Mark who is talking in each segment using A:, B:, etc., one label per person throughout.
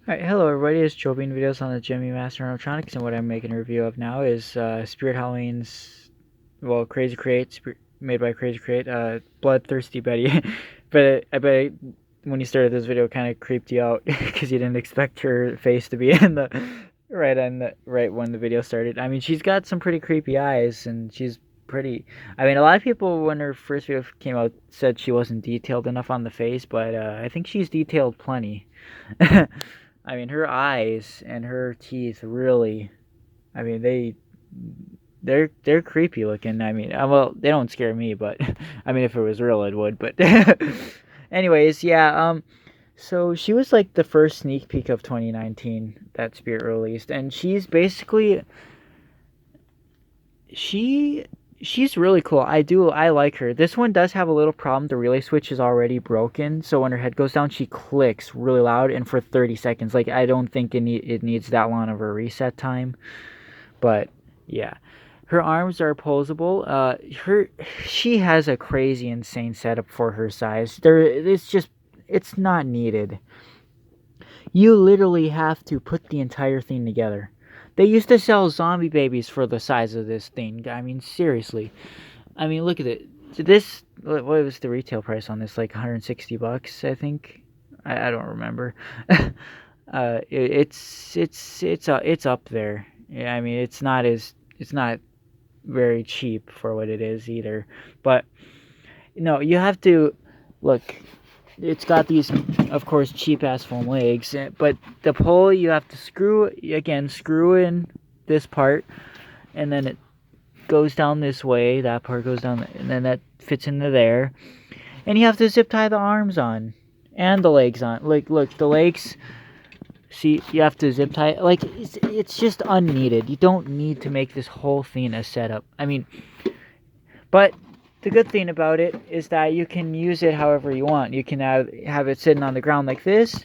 A: Alright, hello everybody, it's Joe being videos on the Jimmy Master Animatronics, and what I'm making a review of now is Spirit Halloween's, well, Crazy Create, made by Crazy Create, Bloodthirsty Betty. But I bet when you started this video, it kind of creeped you out because you didn't expect her face to be in the right when the video started. I mean, she's got some pretty creepy eyes, and she's pretty. I mean, a lot of people when her first video came out said she wasn't detailed enough on the face, but I think she's detailed plenty. I mean, her eyes and her teeth really. I mean, they're creepy looking. I mean, well, they don't scare me, but I mean, if it was real, it would. But anyways, yeah. So she was like the first sneak peek of 2019 that Spirit released, and she's basically she she's really cool. I like her. This one does have a little problem. The relay switch is already broken, so when her head goes down, she clicks really loud and for 30 seconds. Like I don't think it needs that long of a reset time. But yeah. Her arms are posable. She has a crazy insane setup for her size. It's not needed. You literally have to put the entire thing together. They used to sell zombie babies for the size of this thing. I mean, seriously. I mean, look at it. What was the retail price on this? Like 160 bucks, I think. I don't remember. It's up there. Yeah, I mean, it's not very cheap for what it is either. But no, you have to look. It's got these, of course, cheap ass foam legs, but the pole you have to screw in this part, and then it goes down this way. That part goes down, and then that fits into there, and you have to zip tie the arms on and the legs on. Like, look, the legs. See, you have to zip tie. Like, it's just unneeded. You don't need to make this whole thing a setup. I mean, but the good thing about it is that you can use it however you want. You can have it sitting on the ground like this.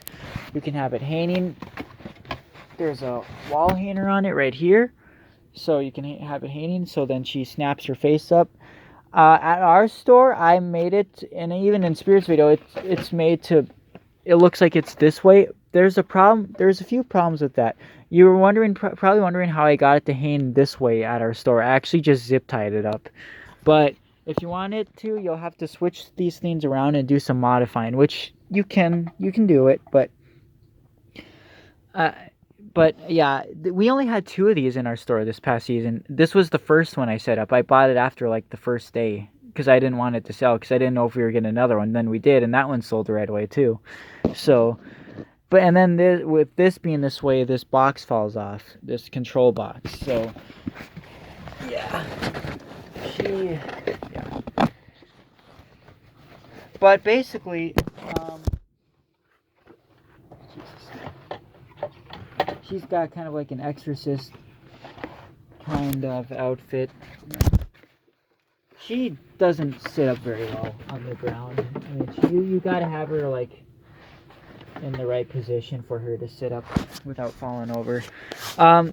A: You can have it hanging. There's a wall hanger on it right here, so you can have it hanging. So then she snaps her face up. At our store, I made it, and even in Spirit's video, it's made to. It looks like it's this way. There's a problem. There's a few problems with that. You were probably wondering how I got it to hang this way at our store. I actually just zip tied it up. But if you want it to, you'll have to switch these things around and do some modifying, which you can do it, uh, but yeah, we only had two of these in our store this past season. This was the first one I set up. I bought it after like the first day because I didn't want it to sell because I didn't know if we were getting another one. Then we did, and that one sold right away too. So, but and then with this being this way, this box falls off, this control box. So yeah, yeah. But basically, she's got kind of like an exorcist kind of outfit. She doesn't sit up very well on the ground. I mean, you gotta have her like in the right position for her to sit up without falling over.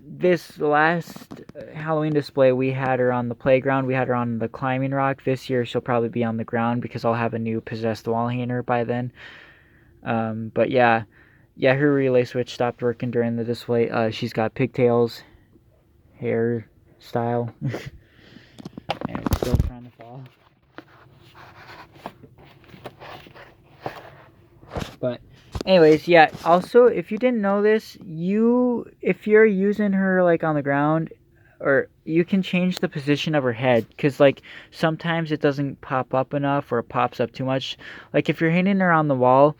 A: This last Halloween display, we had her on the playground. We had her on the climbing rock. This year, she'll probably be on the ground because I'll have a new possessed wall hanger by then. But yeah, her relay switch stopped working during the display. She's got pigtails, hair style, and it's still trying to fall. But anyways, yeah, also if you didn't know this, if you're using her like on the ground, or you can change the position of her head, because like sometimes it doesn't pop up enough or it pops up too much. Like if you're hitting her on the wall,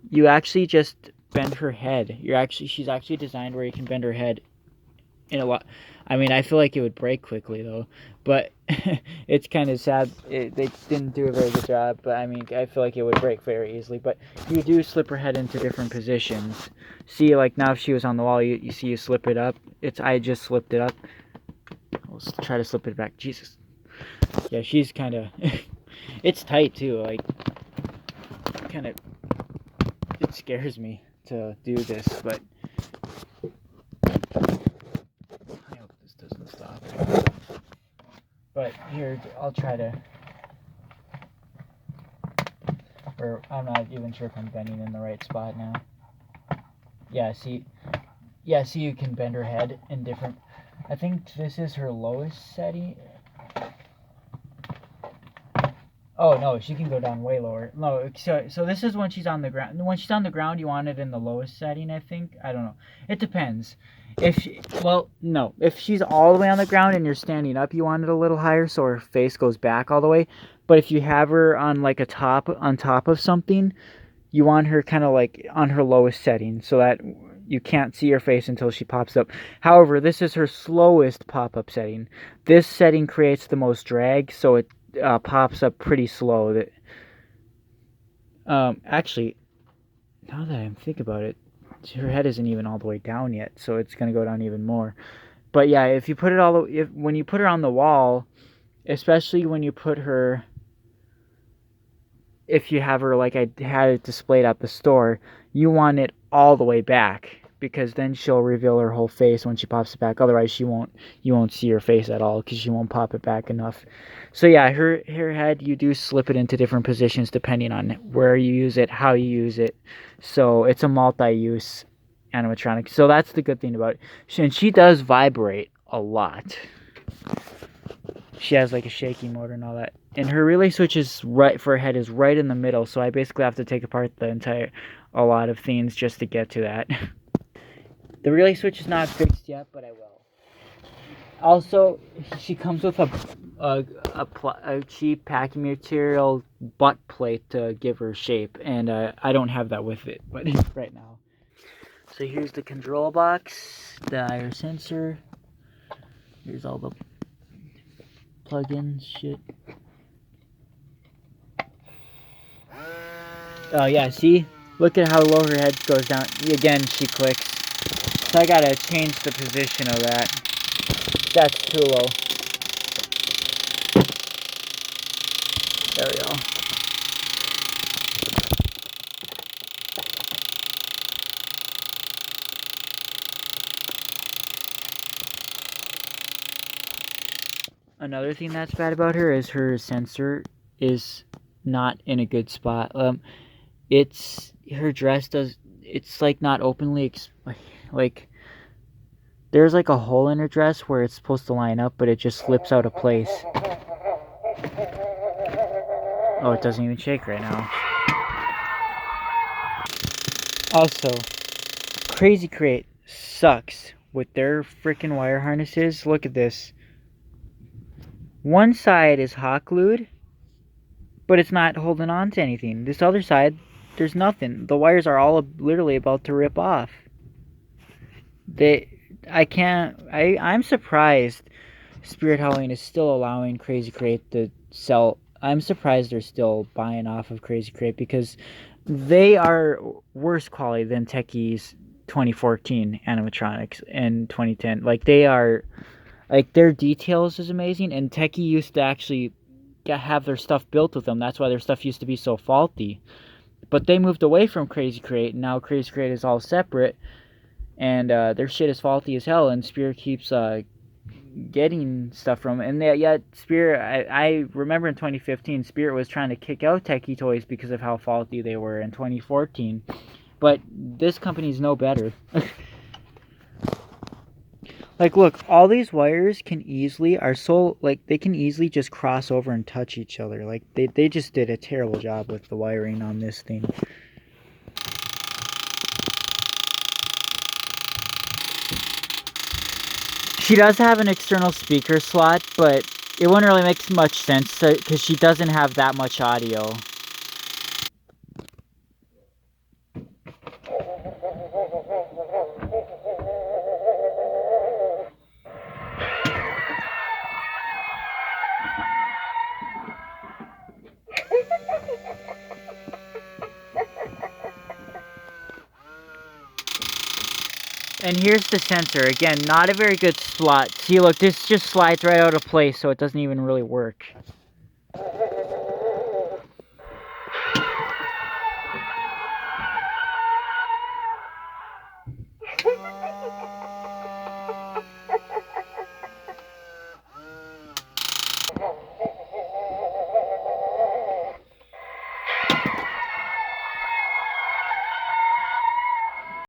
A: you actually just bend her head. She's actually designed where you can bend her head in a lot. I mean, I feel like it would break quickly though, but it's kind of sad. They didn't do a very good job, but I mean, I feel like it would break very easily. But you do slip her head into different positions. See, like now if she was on the wall, you see you slip it up. I just slipped it up. Let's try to slip it back. Jesus. Yeah, she's kind of. It's tight too. Like, kind of. It scares me to do this, but. I hope this doesn't stop. But here, I'll try to. Or I'm not even sure if I'm bending in the right spot now. Yeah, see, yeah, see, you can bend her head in different. I think this is her lowest setting. Oh no, she can go down way lower. No, so this is when she's on the ground. When she's on the ground, you want it in the lowest setting. I think. I don't know. It depends. If she, well, no, if she's all the way on the ground and you're standing up, you want it a little higher so her face goes back all the way. But if you have her on like a top on top of something, you want her kind of like on her lowest setting so that you can't see her face until she pops up. However, this is her slowest pop-up setting. This setting creates the most drag, so it pops up pretty slow. That actually, now that I think about it, her head isn't even all the way down yet, so it's gonna go down even more. But yeah, if you put it all, if when you put her on the wall, especially when you put her, if you have her like I had it displayed at the store, you want it all the way back because then she'll reveal her whole face when she pops it back. Otherwise, she won't. You won't see her face at all because she won't pop it back enough. So yeah, her head you do slip it into different positions depending on where you use it, how you use it. So it's a multi-use animatronic. So that's the good thing about it. And she does vibrate a lot. She has like a shaky motor and all that. And her relay switch is right for her head is right in the middle, so I basically have to take apart a lot of things just to get to that. The relay switch is not fixed yet, but I will. Also, she comes with a cheap packing material butt plate to give her shape, and I don't have that with it, but right now. So here's the control box, the IR sensor. Here's all the plug-in shit. Oh yeah, see? Look at how low her head goes down. Again, she clicks. So I gotta change the position of that. That's too low. There we go. Another thing that's bad about her is her sensor is not in a good spot. It's her dress does. It's like not openly like there's like a hole in her dress where it's supposed to line up, but it just slips out of place. Oh, it doesn't even shake right now. Also, Crazy Crate sucks with their freaking wire harnesses. Look at this. One side is hot glued, but it's not holding on to anything. This other side, there's nothing. The wires are all literally about to rip off. I'm surprised Spirit Halloween is still allowing Crazy Crate to sell. I'm surprised they're still buying off of Crazy Crate because they are worse quality than Techie's 2014 animatronics and 2010. Like they are, like their details is amazing. And Techie used to actually have their stuff built with them. That's why their stuff used to be so faulty. But they moved away from Crazy Crate, and now Crazy Crate is all separate, and their shit is faulty as hell. And Spirit keeps getting stuff from it. And yet Spirit, I remember in 2015 Spirit was trying to kick out Techie Toys because of how faulty they were in 2014, but this company's no better. Like look, all these wires can easily they can easily just cross over and touch each other. Like they just did a terrible job with the wiring on this thing. She does have an external speaker slot, but it wouldn't really make much sense because she doesn't have that much audio. And here's the sensor. Again, not a very good slot. See, look, this just slides right out of place, so it doesn't even really work.